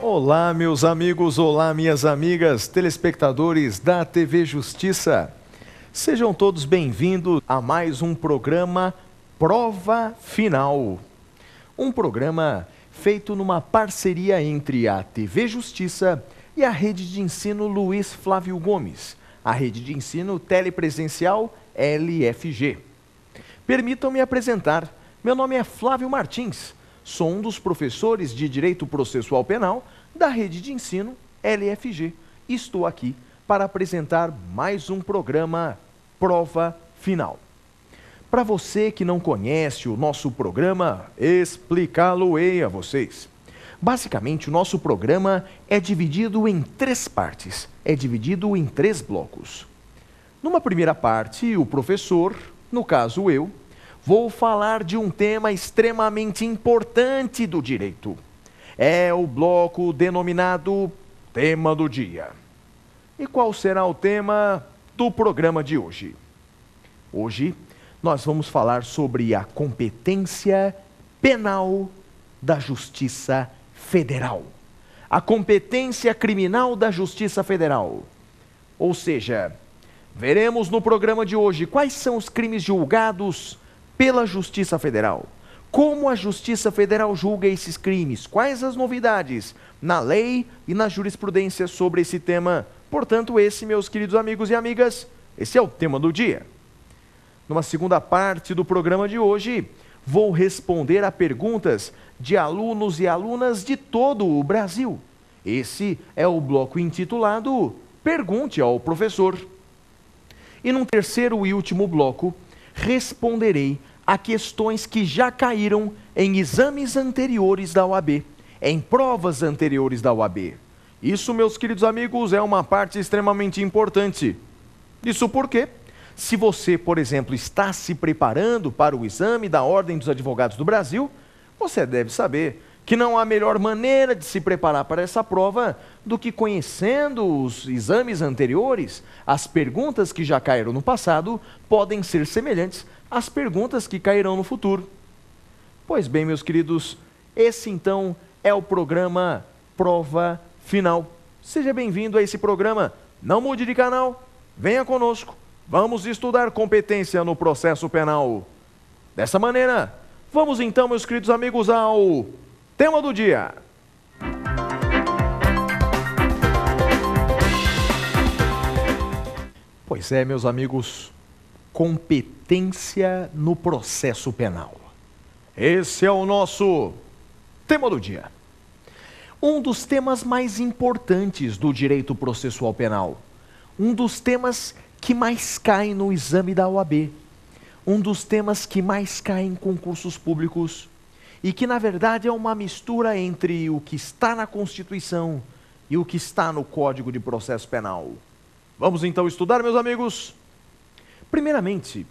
Olá, meus amigos, olá, minhas amigas, telespectadores da TV Justiça. Sejam todos bem-vindos a mais um programa Prova Final. Um programa feito numa parceria entre a TV Justiça e a Rede de Ensino Luiz Flávio Gomes, a Rede de Ensino Telepresencial LFG. Permitam-me apresentar. Meu nome é Flávio Martins. Sou um dos professores de Direito Processual Penal da Rede de Ensino LFG. Estou aqui para apresentar mais um programa Prova Final. Para você que não conhece o nosso programa, explicá-lo-ei a vocês. Basicamente, o nosso programa é dividido em 3 partes, é dividido em 3 blocos. Numa primeira parte, o professor, no caso eu, vou falar de um tema extremamente importante do direito. É o bloco denominado Tema do Dia. E qual será o tema do programa de hoje? Hoje, nós vamos falar sobre a competência penal da Justiça Federal. A competência criminal da Justiça Federal. Ou seja, veremos no programa de hoje quais são os crimes julgados pela Justiça Federal. Como a Justiça Federal julga esses crimes? Quais as novidades na lei e na jurisprudência sobre esse tema? Portanto, esse, meus queridos amigos e amigas, esse é o tema do dia. Numa segunda parte do programa de hoje, vou responder a perguntas de alunos e alunas de todo o Brasil. Esse é o bloco intitulado Pergunte ao Professor. E num terceiro e último bloco, responderei a questões que já caíram em exames anteriores da OAB, em provas anteriores da OAB. Isso, meus queridos amigos, é uma parte extremamente importante. Isso porque, se você, por exemplo, está se preparando para o exame da Ordem dos Advogados do Brasil, você deve saber que não há melhor maneira de se preparar para essa prova do que conhecendo os exames anteriores. As perguntas que já caíram no passado podem ser semelhantes às perguntas que cairão no futuro. Pois bem, meus queridos, esse então é o programa Prova Final. Seja bem-vindo a esse programa. Não mude de canal, venha conosco. Vamos estudar competência no processo penal. Dessa maneira, vamos então, meus queridos amigos, ao tema do dia. Pois é, meus amigos, competência no processo penal. Esse é o nosso tema do dia. Um dos temas mais importantes do direito processual penal. Um dos temas que mais cai no exame da OAB. Um dos temas que mais cai em concursos públicos. E que, na verdade, é uma mistura entre o que está na Constituição e o que está no Código de Processo Penal. Vamos então estudar, meus amigos? Primeiramente,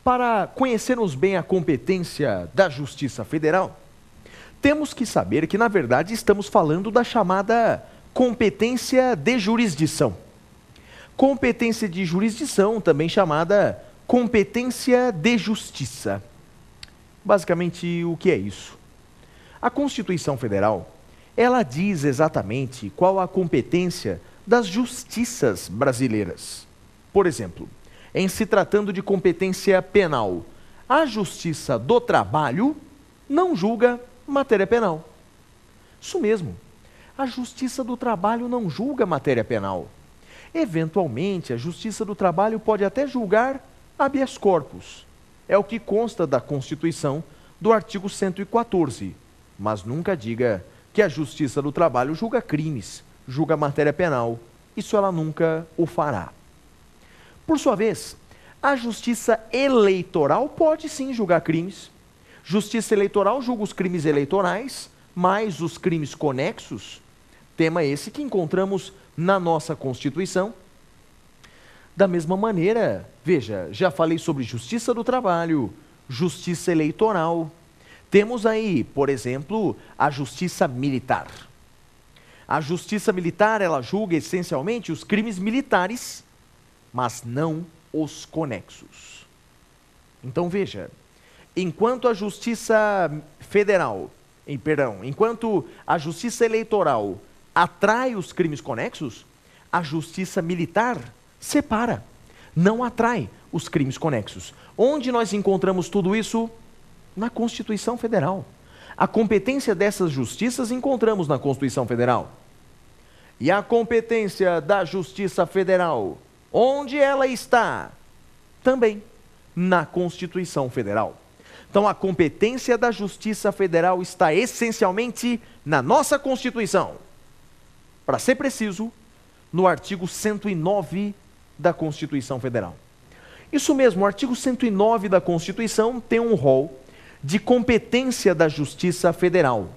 para conhecermos bem a competência da Justiça Federal, temos que saber que, na verdade, estamos falando da chamada competência de jurisdição. Competência de jurisdição, também chamada competência de justiça. Basicamente, o que é isso? A Constituição Federal, ela diz exatamente qual a competência das justiças brasileiras. Por exemplo, em se tratando de competência penal, a Justiça do Trabalho não julga matéria penal. Isso mesmo, a Justiça do Trabalho não julga matéria penal. Eventualmente, a Justiça do Trabalho pode até julgar habeas corpus. É o que consta da Constituição do artigo 114. Mas nunca diga que a Justiça do Trabalho julga crimes, julga matéria penal. Isso ela nunca o fará. Por sua vez, a Justiça Eleitoral pode sim julgar crimes. Justiça Eleitoral julga os crimes eleitorais, mais os crimes conexos. Tema esse que encontramos na nossa Constituição. Da mesma maneira, veja, já falei sobre Justiça do Trabalho, Justiça Eleitoral. Temos aí, por exemplo, a Justiça Militar. A Justiça Militar, ela julga essencialmente os crimes militares, mas não os conexos. Então veja, enquanto a Justiça Federal Enquanto a justiça eleitoral atrai os crimes conexos, a justiça militar separa, não atrai os crimes conexos. Onde nós encontramos tudo isso? Na Constituição Federal. A competência dessas justiças encontramos na Constituição Federal. E a competência da Justiça Federal, onde ela está? Também na Constituição Federal. Então, a competência da Justiça Federal está essencialmente na nossa Constituição. Para ser preciso, no artigo 109 da Constituição Federal. Isso mesmo, o artigo 109 da Constituição tem um rol de competência da Justiça Federal.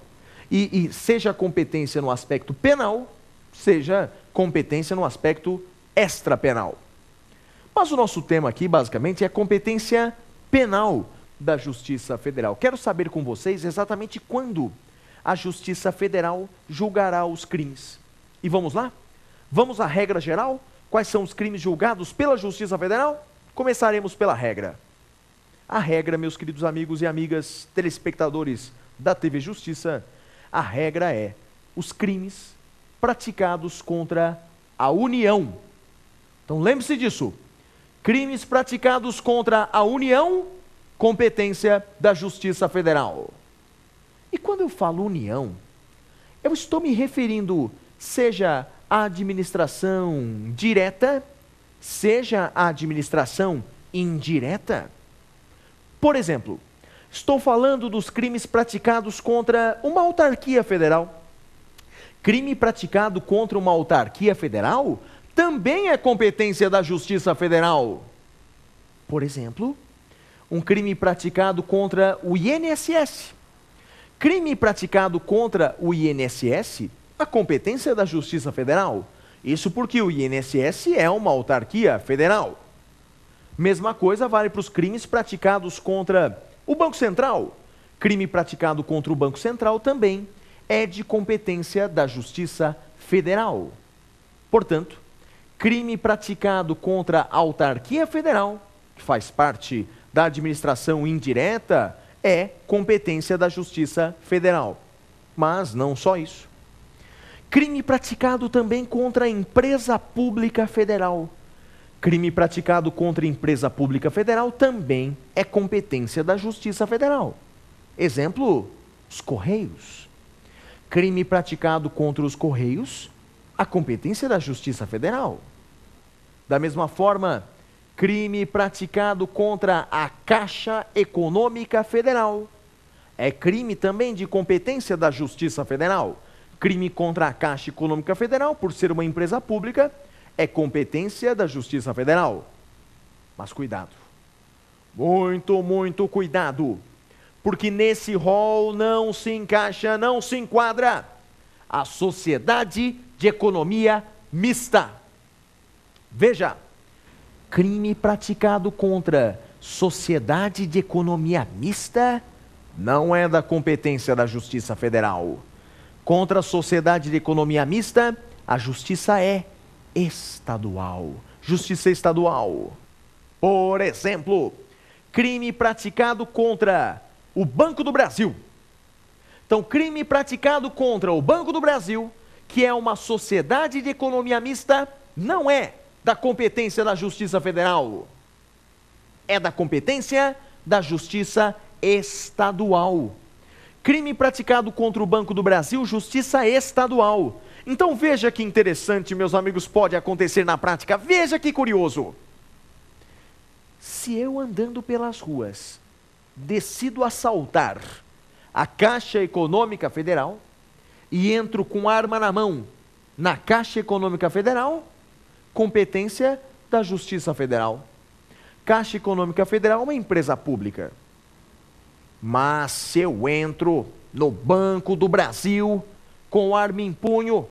E seja competência no aspecto penal, seja competência no aspecto extrapenal. Mas o nosso tema aqui, basicamente, é a competência penal da Justiça Federal. Quero saber com vocês exatamente quando a Justiça Federal julgará os crimes. E vamos lá? Vamos à regra geral? Quais são os crimes julgados pela Justiça Federal? Começaremos pela regra. A regra, meus queridos amigos e amigas, telespectadores da TV Justiça, a regra é os crimes praticados contra a União. Então lembre-se disso. Crimes praticados contra a União, competência da Justiça Federal. E quando eu falo União, eu estou me referindo seja à administração direta, seja à administração indireta. Por exemplo, estou falando dos crimes praticados contra uma autarquia federal. Crime praticado contra uma autarquia federal também é competência da Justiça Federal. Por exemplo, um crime praticado contra o INSS. Crime praticado contra o INSS, a competência da Justiça Federal. Isso porque o INSS é uma autarquia federal. Mesma coisa vale para os crimes praticados contra o Banco Central. Crime praticado contra o Banco Central também é de competência da Justiça Federal. Portanto, crime praticado contra a autarquia federal, que faz parte da administração indireta, é competência da Justiça Federal. Mas não só isso. Crime praticado também contra a empresa pública federal. Crime praticado contra a empresa pública federal também é competência da Justiça Federal. Exemplo, os Correios. Crime praticado contra os Correios, a competência da Justiça Federal. Da mesma forma, crime praticado contra a Caixa Econômica Federal é crime também de competência da Justiça Federal. Crime contra a Caixa Econômica Federal, por ser uma empresa pública, é competência da Justiça Federal. Mas cuidado, muito cuidado, porque nesse rol não se encaixa, não se enquadra a sociedade de economia mista. Veja, crime praticado contra sociedade de economia mista não é da competência da Justiça Federal. Contra a sociedade de economia mista, a justiça é estadual. Justiça estadual. Por exemplo, crime praticado contra o Banco do Brasil. Então, crime praticado contra o Banco do Brasil, que é uma sociedade de economia mista, não é da competência da Justiça Federal. É da competência da Justiça Estadual. Crime praticado contra o Banco do Brasil, Justiça Estadual. Então veja que interessante, meus amigos, pode acontecer na prática. Veja que curioso. Se eu andando pelas ruas decido assaltar a Caixa Econômica Federal e entro com arma na mão na Caixa Econômica Federal, competência da Justiça Federal. Caixa Econômica Federal é uma empresa pública. Mas se eu entro no Banco do Brasil com arma em punho,